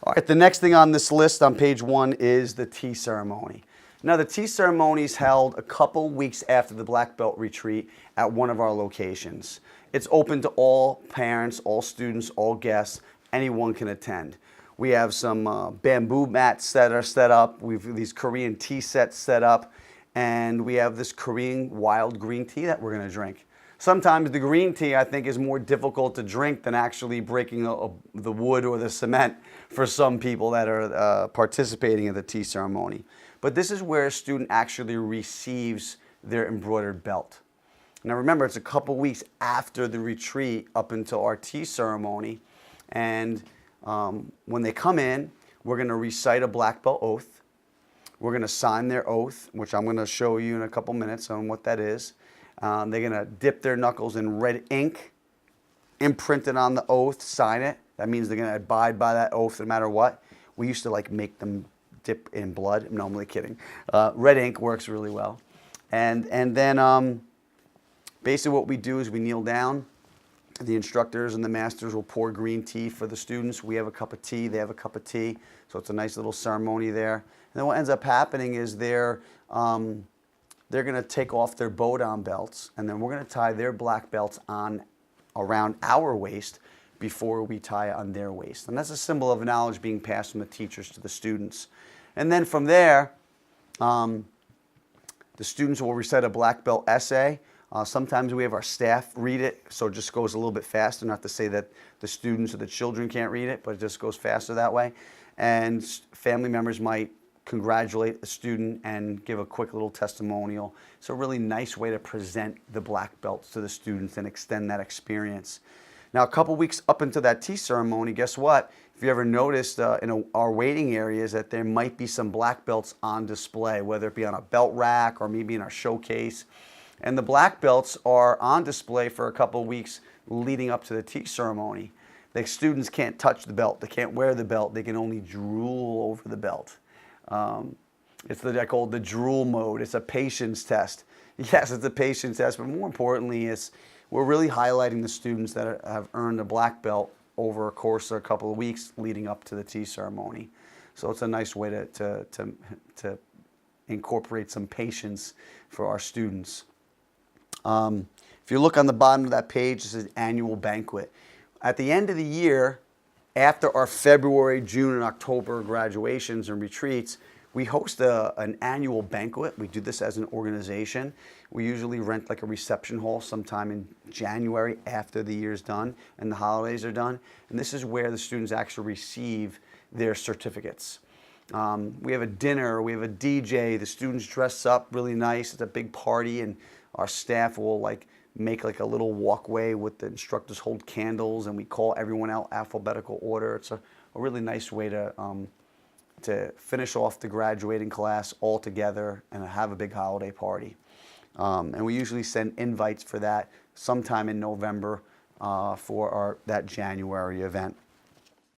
All right, the next thing on this list on page 1 is the tea ceremony. Now, the tea ceremony is held a couple weeks after the Black Belt retreat at one of our locations. It's open to all parents, all students, all guests. Anyone can attend. We have some bamboo mats that are set up. We've these Korean tea sets set up, and we have this Korean wild green tea that we're going to drink. Sometimes the green tea, I think, is more difficult to drink than actually breaking the wood or the cement for some people that are participating in the tea ceremony. But this is where a student actually receives their embroidered belt. Now remember, it's a couple weeks after the retreat up until our tea ceremony. And when they come in, we're going to recite a black belt oath. We're going to sign their oath, which I'm going to show you in a couple minutes on what that is. They're going to dip their knuckles in red ink, imprint it on the oath, sign it. That means they're going to abide by that oath no matter what. We used to like make them dip in blood. No, I'm only kidding. Red ink works really well. And then basically what we do is we kneel down. The instructors and the masters will pour green tea for the students. We have a cup of tea. They have a cup of tea. So it's a nice little ceremony there. And then what ends up happening is they're going to take off their bow-down belts, and then we're going to tie their black belts on around our waist before we tie on their waist. And that's a symbol of knowledge being passed from the teachers to the students. And then from there, the students will recite a black belt essay. Sometimes we have our staff read it, so it just goes a little bit faster. Not to say that the students or the children can't read it, but it just goes faster that way. And family members might congratulate the student and give a quick little testimonial. It's a really nice way to present the black belts to the students and extend that experience. Now, a couple weeks up into that tea ceremony, guess what? If you ever noticed in our waiting areas that there might be some black belts on display, whether it be on a belt rack or maybe in our showcase. And the black belts are on display for a couple weeks leading up to the tea ceremony. The students can't touch the belt. They can't wear the belt. They can only drool over the belt. It's what I call the drool mode. It's a patience test. Yes, it's a patience test, but more importantly, we're really highlighting the students that have earned a black belt over a course of a couple of weeks leading up to the tea ceremony. So it's a nice way to incorporate some patience for our students. If you look on the bottom of that page, it says annual banquet. At the end of the year, after our February, June, and October graduations and retreats, we host an annual banquet. We do this as an organization. We usually rent like a reception hall sometime in January after the year's done and the holidays are done. And this is where the students actually receive their certificates. We have a dinner, we have a DJ, the students dress up really nice. It's a big party, and our staff will make a little walkway with the instructors hold candles, and we call everyone out alphabetical order. It's a really nice way to finish off the graduating class all together and have a big holiday party. And we usually send invites for that sometime in November for that January event.